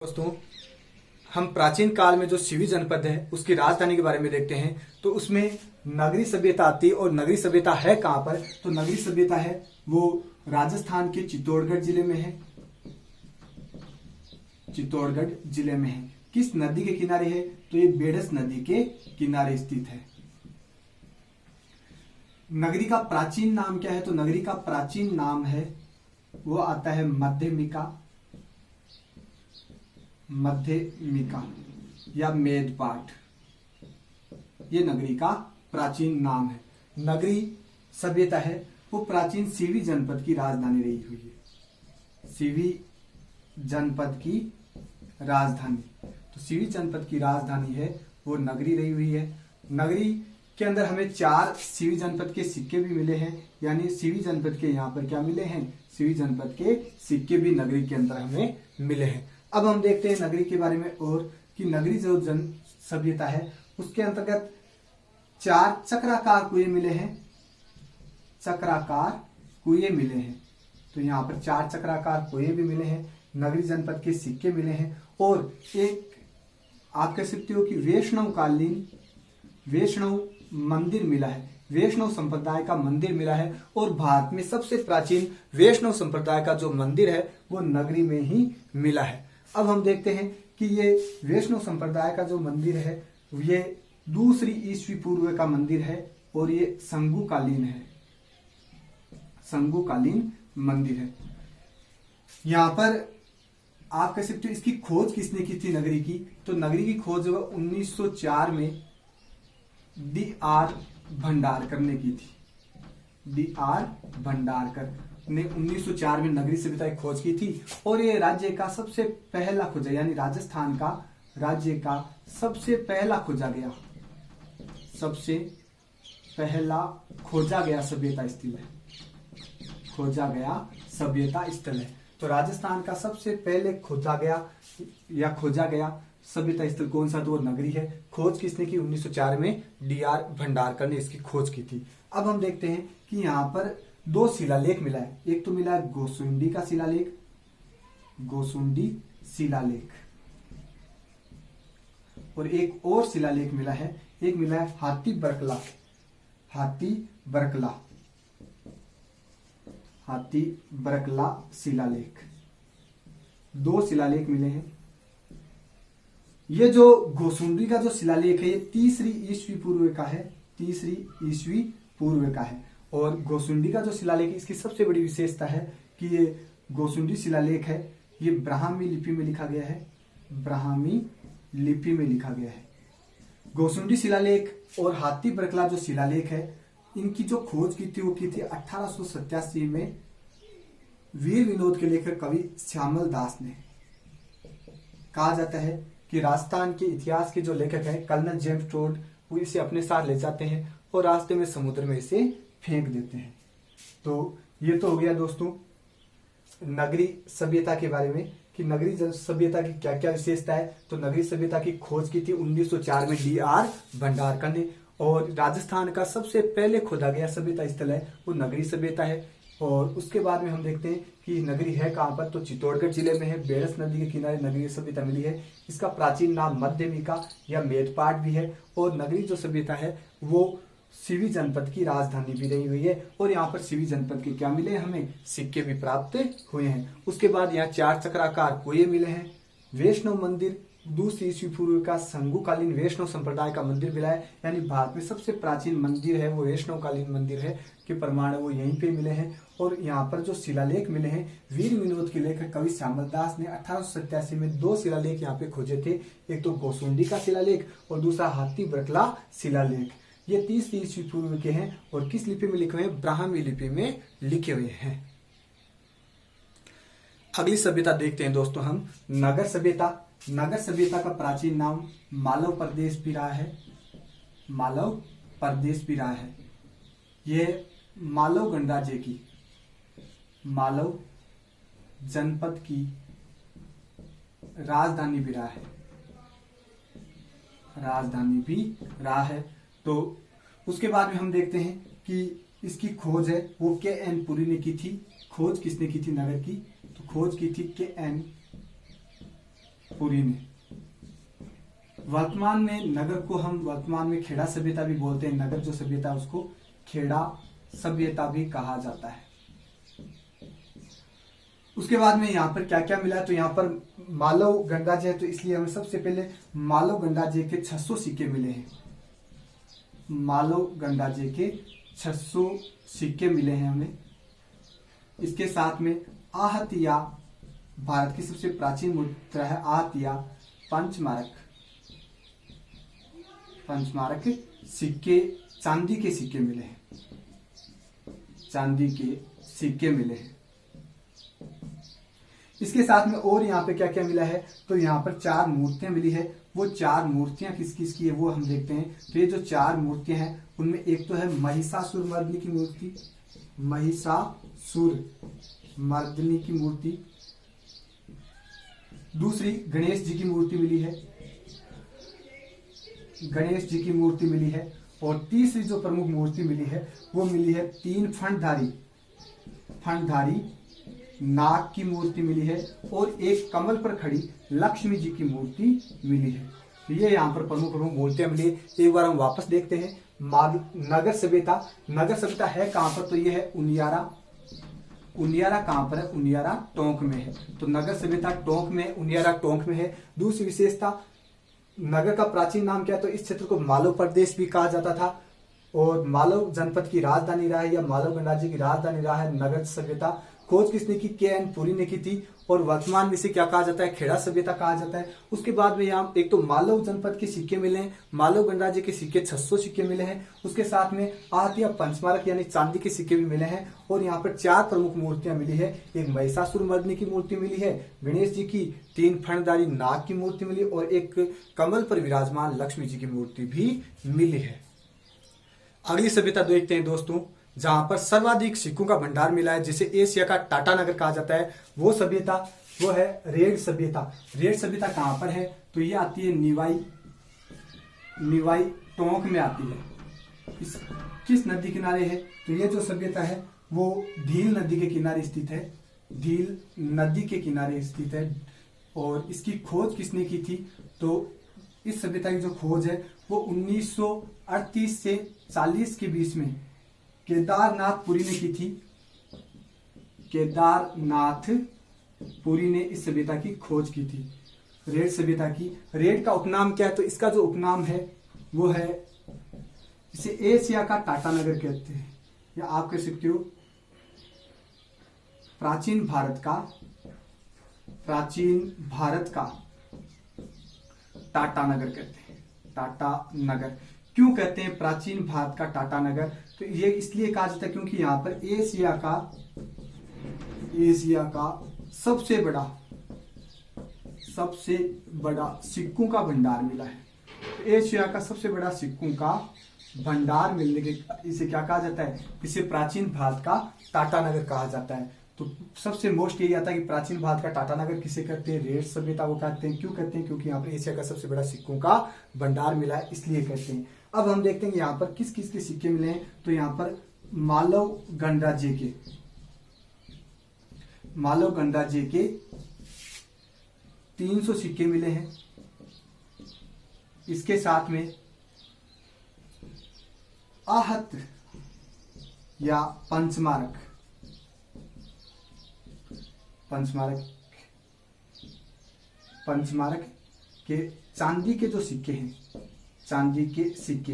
दोस्तों, हम प्राचीन काल में जो सिवी जनपद है उसकी राजधानी के बारे में देखते हैं। तो उसमें नगरी सभ्यता आती है। और नगरी सभ्यता है कहाँ पर? तो नगरी सभ्यता है वो राजस्थान के चित्तौड़गढ़ जिले में है। चित्तौड़गढ़ जिले में है। किस नदी के किनारे है? तो ये बेडस नदी के किनारे स्थित है। नगरी का प्राचीन नाम क्या है? तो नगरी का प्राचीन नाम है वो आता है मध्यमिका या मेदपाट। ये नगरी का प्राचीन नाम है। नगरी सभ्यता है वो प्राचीन सीवी जनपद की राजधानी रही हुई है। सीवी जनपद की राजधानी, तो सीवी जनपद की राजधानी है वो नगरी रही हुई है। नगरी के अंदर हमें 4 सीवी जनपद के सिक्के भी मिले हैं। यानी सीवी जनपद के यहाँ पर क्या मिले हैं? सीवी जनपद के सिक्के भी नगरी के अंदर हमें मिले हैं। अब हम देखते हैं नगरी के बारे में और कि नगरी जो जन सभ्यता है उसके अंतर्गत 4 चक्राकार कुएं मिले हैं। चक्राकार कुएं मिले हैं। तो यहाँ पर 4 चक्राकार कुएं भी मिले हैं। नगरी जनपद के सिक्के मिले हैं और एक आप कह सकते हो कि वैष्णव मंदिर मिला है। वैष्णव संप्रदाय का मंदिर मिला है। और भारत में सबसे प्राचीन वैष्णव संप्रदाय का जो मंदिर है वो नगरी में ही मिला है। अब हम देखते हैं कि ये वैष्णव संप्रदाय का जो मंदिर है ये 2री ईस्वी पूर्व का मंदिर है और ये संगुकालीन है। संगुकालीन मंदिर है। यहाँ पर आप कह सकते हो इसकी खोज किसने की थी नगरी की? तो नगरी की खोज 1904 में D.R. भंडारकर ने की थी। D.R. भंडारकर ने 1904 में नगरी सभ्यता की खोज की थी। और ये राज्य का सबसे पहला खोजा, यानी राजस्थान का राज्य का सबसे पहला खोजा गया, सबसे पहला खोजा गया सभ्यता स्थल है। खोजा गया सभ्यता स्थल है। तो राजस्थान का सबसे पहले खोजा गया सभ्यता स्थल कौन सा? तो वो नगरी है। खोज किसने की? 1904 में D.R. भंडारकर ने इसकी खोज की थी। अब हम देखते हैं कि यहाँ पर 2 शिलालेख मिला है। एक तो मिला है गोसुंडी का शिलालेख, गोसुंडी शिलालेख, और एक और शिलालेख मिला है। एक मिला है हाथी बरकला शिलालेख। 2 शिलालेख मिले हैं। ये जो गोसुंडी का जो शिलालेख है ये 3री ईस्वी पूर्व का है। 3री ईस्वी पूर्व का है। और गोसुंडी का जो शिलालेख इसकी सबसे बड़ी विशेषता है कि ये गोसुंडी शिलालेख है ये ब्राह्मी लिपि में लिखा गया है। ब्राह्मी लिपि में लिखा गया है। गोसुंडी शिलालेख और हाथी बरकला जो शिलालेख है इनकी जो खोज की थी वो की थी 1887 में वीर विनोद के लेखक कवि श्यामल दास ने। कहा जाता है कि राजस्थान के इतिहास के जो लेखक हैं कर्नल जेम्स टोड वो इसे अपने साथ ले जाते हैं और रास्ते में समुद्र में इसे फेंक देते हैं। तो ये तो हो गया दोस्तों नगरी सभ्यता के बारे में कि नगरी सभ्यता की क्या क्या विशेषता है। तो नगरी सभ्यता की खोज की थी 1904 में D.R. भंडारकर ने। और राजस्थान का सबसे पहले खोदा गया सभ्यता स्थल है वो नगरी सभ्यता है। और उसके बाद में हम देखते हैं कि नगरी है कहाँ पर? तो चित्तौड़गढ़ जिले में है। बेडस नदी के किनारे नगरी सभ्यता मिली है। इसका प्राचीन नाम मध्यमिका या मेदपाट भी है। और नगरी जो सभ्यता है वो सीवी जनपद की राजधानी भी रही हुई है। और यहाँ पर सीवी जनपद के क्या मिले? हमें सिक्के भी प्राप्त हुए हैं। उसके बाद यहाँ 4 चक्राकार कुएं मिले हैं। वैष्णव मंदिर 2री ईस्वी पूर्व का संगुकालीन वैष्णव संप्रदाय का मंदिर मिला है। यानी भारत में सबसे प्राचीन मंदिर है वो वैष्णवकालीन मंदिर है के प्रमाण वो यहीं पे मिले हैं। और यहाँ पर जो शिलालेख मिले हैं वीर विनोद के लेखक कवि श्यामल दास ने 1887 में 2 शिलालेख यहाँ पे खोजे थे। एक तो गोसुंडी का शिलालेख और दूसरा हाथी बरकला शिलालेख। ये 3री ईस्वी पूर्व के हैं और किस लिपि में लिखे हुए हैं? ब्राह्मी लिपि में लिखे हुए हैं। अगली सभ्यता देखते हैं दोस्तों हम नगर सभ्यता। नगर सभ्यता का प्राचीन नाम मालव प्रदेश भी रहा है। मालव प्रदेश भी रहा है। यह मालव गणराज्य की मालव जनपद की राजधानी भी रहा है। राजधानी भी रहा है। तो उसके बाद में हम देखते हैं कि इसकी खोज है वो K.N. पुरी ने की थी। खोज किसने की थी नगर की? तो खोज की थी K.N. पुरी ने। वर्तमान में नगर को हम वर्तमान में खेड़ा सभ्यता भी बोलते हैं। नगर जो सभ्यता उसको खेड़ा सभ्यता भी कहा जाता है। उसके बाद में यहाँ पर क्या क्या मिला, तो यहाँ पर मालव गंगाजय, तो इसलिए हमें सबसे पहले मालव गंगाजय के 600 सिक्के मिले हैं। मालव गंगाजय के 600 सिक्के मिले हैं हमें। इसके साथ में आहतिया, भारत की सबसे प्राचीन मुद्रा है आहतिया, पंचमारक सिक्के, चांदी के सिक्के मिले हैं। चांदी के सिक्के मिले हैं। इसके साथ में और यहाँ पे क्या क्या मिला है, तो यहाँ पर 4 मूर्तियां मिली है। वो 4 मूर्तियां किस किस की है वो हम देखते हैं। तो ये जो 4 मूर्तियां हैं उनमें एक तो है महिषासुर मर्दिनी की मूर्ति, महिषासुर मर्दिनी की मूर्ति। दूसरी गणेश जी की मूर्ति मिली है, गणेश जी की मूर्ति मिली है। और तीसरी जो प्रमुख मूर्ति मिली है वो मिली है 3 फणधारी नाग की मूर्ति मिली है और एक कमल पर खड़ी लक्ष्मी जी की मूर्ति मिली है। तो ये यहाँ पर प्रमुख प्रमुख मूर्तियां मिली है। एक बार हम वापस देखते हैं नगर सभ्यता। नगर सभ्यता है कहां पर, तो ये है उनियारा। उनियारा कहां पर है, उनियारा टोंक में है। तो नगर सभ्यता टोंक में, उनियारा टोंक में है। दूसरी विशेषता, नगर का प्राचीन नाम क्या है, तो इस क्षेत्र को मालव प्रदेश भी कहा जाता था और मालव जनपद की राजधानी रहा है या मालव गणराज्य की राजधानी रहा है नगर सभ्यता। खोज किसने की, के.एन. पुरी ने की थी और वर्तमान में इसे क्या कहा जाता है, खेड़ा सभ्यता कहा जाता है। उसके बाद में यहाँ एक तो मालव जनपद के सिक्के मिले हैं, मालव गणराज्य के सिक्के 600 सिक्के मिले हैं। उसके साथ में आहतिया पंचमारक यानी चांदी के सिक्के भी मिले हैं। और यहाँ पर 4 प्रमुख मूर्तियां मिली है। एक महिषासुर मर्दिनी की मूर्ति मिली है, गणेश जी की 3 फणधारी नाग की मूर्ति मिली और एक कमल पर विराजमान लक्ष्मी जी की मूर्ति भी मिली है। अगली सभ्यता देखते हैं दोस्तों, जहां पर सर्वाधिक सिक्कों का भंडार मिला है, जिसे एशिया का टाटा नगर कहा जाता है। वो सभ्यता वो है रेड सभ्यता। रेड सभ्यता कहां पर है, तो ये आती है निवाई टोंक में आती है। किस नदी किनारे है, तो ये जो सभ्यता है वो ढील नदी के किनारे स्थित है। ढील नदी के किनारे स्थित है। और इसकी खोज किसने की थी, तो इस सभ्यता की जो खोज है वो 1938 से 40 के बीच में केदारनाथ पुरी ने की थी। केदारनाथ पुरी ने इस सभ्यता की खोज की थी, रेड सभ्यता की। रेड का उपनाम क्या है, तो इसका जो उपनाम है वो है, इसे एशिया का टाटा नगर कहते हैं, या आप कह सकते हो प्राचीन भारत का टाटा नगर कहते हैं। टाटा नगर क्यों कहते हैं प्राचीन भारत का टाटा नगर, तो ये इसलिए कहा जाता है क्योंकि यहां पर एशिया का सबसे बड़ा सिक्कों का भंडार मिला है। एशिया का सबसे बड़ा सिक्कों का भंडार मिलने के इसे क्या कहा जाता है, इसे प्राचीन भारत का टाटा नगर कहा जाता है। तो सबसे मोस्ट यही आता है कि प्राचीन भारत का टाटा नगर किसे कहते हैं, रेड सभ्यता को कहते हैं। क्यों कहते हैं, क्योंकि यहाँ पर एशिया का सबसे बड़ा सिक्कों का भंडार मिला है, इसलिए कहते हैं। अब हम देखते हैं यहाँ पर किस किस के सिक्के मिले हैं, तो यहाँ पर मालव गणराज्य के 300 सिक्के मिले हैं। इसके साथ में आहत या पंचमारक के चांदी के जो सिक्के हैं, चांदी के सिक्के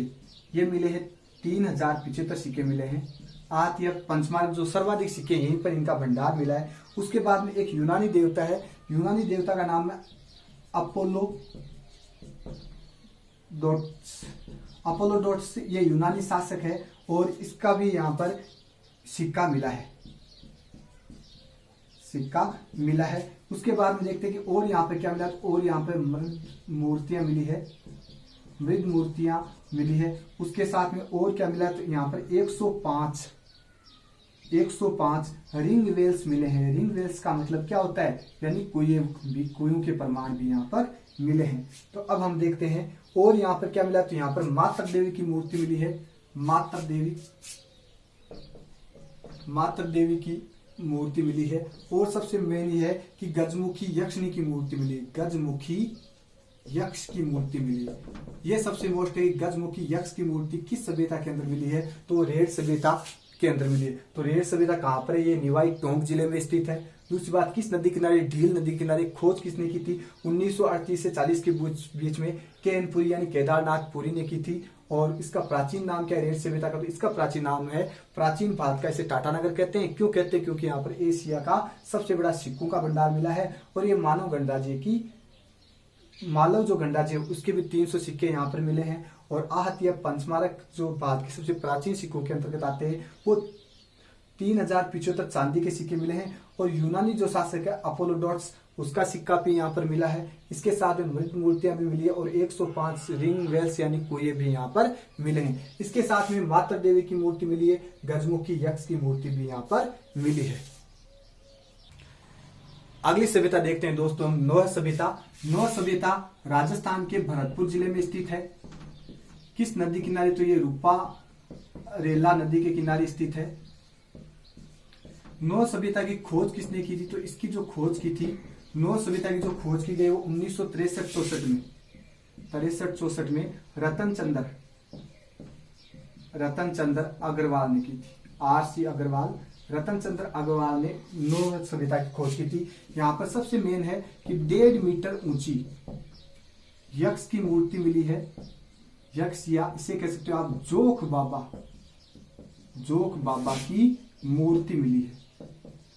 ये मिले हैं। 3075 सिक्के मिले हैं। आहत या पंचमारक जो सर्वाधिक सिक्के यहीं पर इनका भंडार मिला है। उसके बाद में एक यूनानी देवता है, यूनानी देवता का नाम है अपोलोडोट्स। ये यूनानी शासक है और इसका भी यहाँ पर सिक्का मिला है। उसके बाद में देखते हैं कि और यहाँ पे क्या मिला, और यहाँ पे मूर्तियां मिली है, मृग मूर्तियां मिली है। उसके साथ में और क्या मिला, तो यहाँ पर 105 रिंग वेल्स मिले हैं। रिंग वेल्स का मतलब क्या होता है, यानी कुओं के प्रमाण भी यहाँ पर मिले हैं। तो अब हम देखते हैं और यहाँ पर क्या मिला, तो यहाँ पर मातृ देवी की मूर्ति मिली है। मातृ देवी की मूर्ति मिली है। और सबसे मेन ये है कि गजमुखी यक्षिणी की मूर्ति मिली, गजमुखी यक्ष की मूर्ति मिली है। ये सबसे मोस्ट है, गजमुखी यक्ष की मूर्ति किस सभ्यता के अंदर मिली है, तो रेड सभ्यता के अंदर मिली है। तो रेड सभ्यता कहाँ पर है, ये निवाई टोंक जिले में स्थित है। दूसरी बात, किस नदी किनारे, ढील नदी किनारे खोज किसने की थी, 1938 से 40 के बीच में केनपुरी यानी केदारनाथ पुरी ने की थी। और इसका प्राचीन नाम क्या है रेड सभ्यता का, तो इसका प्राचीन नाम है प्राचीन भारत का, इसे टाटानगर कहते हैं। क्यों कहते हैं, क्योंकि यहाँ पर एशिया का सबसे बड़ा सिक्कों का भंडार मिला है। और ये मानव गणराज्य की, मालव जो गणराज्य है उसके भी 300 सिक्के यहाँ पर मिले हैं। और आहत या पंचमारक जो भारत के सबसे प्राचीन सिक्कों के अंतर्गत आते हैं, वो 3075 चांदी के सिक्के मिले हैं। और यूनानी जो शासक है अपोलोडोट्स, उसका सिक्का भी यहाँ पर मिला है। इसके साथ में मृत मूर्तियां भी मिली है और 105 रिंग वेल्स यानी कुएं भी यहाँ पर मिले हैं। इसके साथ में माता देवी की मूर्ति मिली है, गजमुखी यक्ष की मूर्ति भी यहाँ पर मिली है। अगली सभ्यता देखते हैं दोस्तों हम, नौह सभ्यता। नौह सभ्यता राजस्थान के भरतपुर जिले में स्थित है। किस नदी किनारे, तो ये रूपा रेला नदी के किनारे स्थित है। नौह सभ्यता की खोज किसने की थी, तो इसकी जो खोज की थी, नौह सभ्यता की जो खोज की गई वो 1963-64 में रतन चंद्र अग्रवाल ने की थी। RC अग्रवाल, रतन चंद्र अग्रवाल ने नौह सभ्यता की खोज की थी। यहाँ पर सबसे मेन है कि 1.5 मीटर ऊंची यक्ष की मूर्ति मिली है। यक्ष या इसे कह सकते हो आप जोक बाबा की मूर्ति मिली है।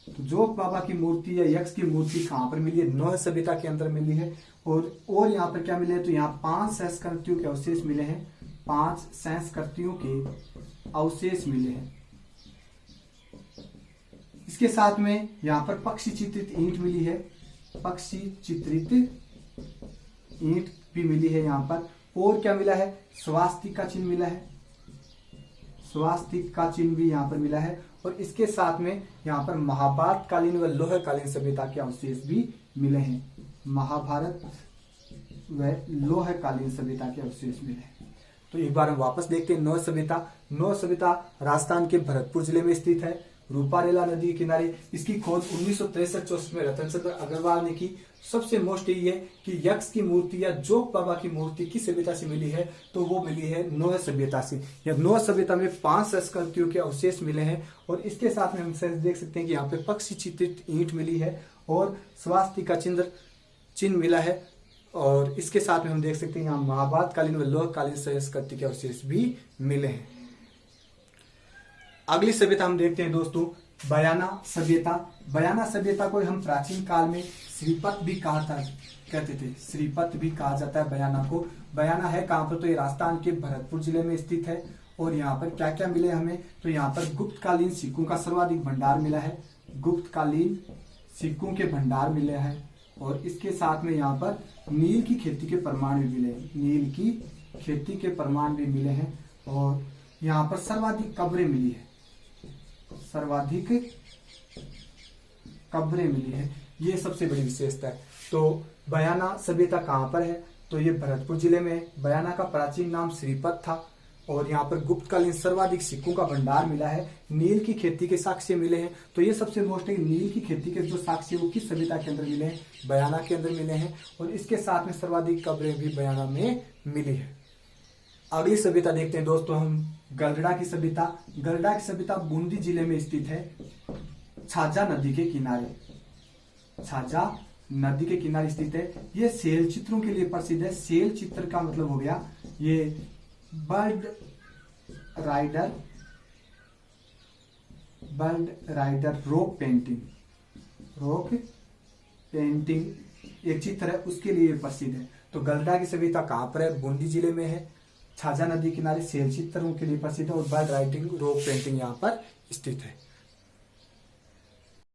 तो जोक बाबा की मूर्ति या यक्ष की मूर्ति कहां पर मिली है, नौह सभ्यता के अंदर मिली है। और यहाँ पर क्या मिले हैं, तो यहाँ 5 संस्कृतियों के अवशेष मिले हैं, 5 संस्कृतियों के अवशेष मिले हैं। इसके साथ में यहाँ पर पक्षी चित्रित ईंट मिली है, पक्षी चित्रित ईंट भी मिली है यहाँ पर। और क्या मिला है, स्वास्तिक का चिन्ह मिला है, स्वास्तिक का चिन्ह भी यहाँ पर मिला है। और इसके साथ में यहाँ पर महाभारत कालीन व लोह कालीन सभ्यता के अवशेष भी मिले हैं, महाभारत व लोह कालीन सभ्यता के अवशेष मिले हैं। तो एक बार हम वापस देखते हैं नौह सभ्यता। नौह सभ्यता राजस्थान के भरतपुर जिले में स्थित है, रूपारेला नदी के किनारे। इसकी खोज 1963-64 में रतन चंद्र अग्रवाल ने की। सबसे मोस्ट ये है कि यक्ष की मूर्ति या जोक बाबा की मूर्ति किस सभ्यता से मिली है, तो वो मिली है नौह सभ्यता से। या नौह सभ्यता में 5 संस्कृतियों के अवशेष मिले हैं। और इसके साथ में हम देख सकते हैं कि यहाँ पे पक्षी चित्रित ईंट मिली है और स्वास्तिक का चिन्ह मिला है। और इसके साथ में हम देख सकते हैं यहाँ महाभारत कालीन व लोह कालीन संस्कृति के अवशेष भी मिले हैं। अगली सभ्यता हम देखते हैं दोस्तों, बयाना सभ्यता। बयाना सभ्यता को हम प्राचीन काल में श्रीपत भी कहते थे, श्रीपत भी कहा जाता है बयाना को। बयाना है कहाँ पर, तो ये राजस्थान के भरतपुर जिले में स्थित है। और यहाँ पर क्या क्या मिले हमें, तो यहाँ पर गुप्तकालीन सिक्कों का सर्वाधिक भंडार मिला है, गुप्तकालीन सिक्कों के भंडार मिले हैं। और इसके साथ में यहाँ पर नील की खेती के प्रमाण भी मिले हैं, नील की खेती के प्रमाण भी मिले हैं। और यहाँ पर सर्वाधिक कब्रें मिली है, सर्वाधिक कब्रें मिली है, ये सबसे बड़ी विशेषता है। तो बयाना सभ्यता कहाँ पर है, तो ये भरतपुर जिले में है। बयाना का प्राचीन नाम श्रीपत था। और यहाँ पर गुप्तकालीन सर्वाधिक सिक्कों का भंडार मिला है, नील की खेती के साक्ष्य मिले हैं। तो ये सबसे मोस्ट है, नील की खेती के जो साक्ष्य वो किस सभ्यता के अंदर मिले हैं, बयाना के अंदर मिले हैं। और इसके साथ में सर्वाधिक कब्रें भी बयाना में मिली है। अगली सभ्यता देखते हैं दोस्तों हम, गलडा की सभ्यता। गलडा की सभ्यता बूंदी जिले में स्थित है, छाजा नदी के किनारे, छाजा नदी के किनारे स्थित है। ये सेल चित्रों के लिए प्रसिद्ध है। सेल चित्र का मतलब हो गया ये बर्ड राइडर रॉक पेंटिंग एक चित्र है, उसके लिए प्रसिद्ध है। तो गलडा की सभ्यता कहाँ पर है, बूंदी जिले में है। छाजा नदी किनारे सेल चित्रों के लिए प्रसिद्ध है और बर्ड राइटिंग रॉक पेंटिंग यहाँ पर स्थित है।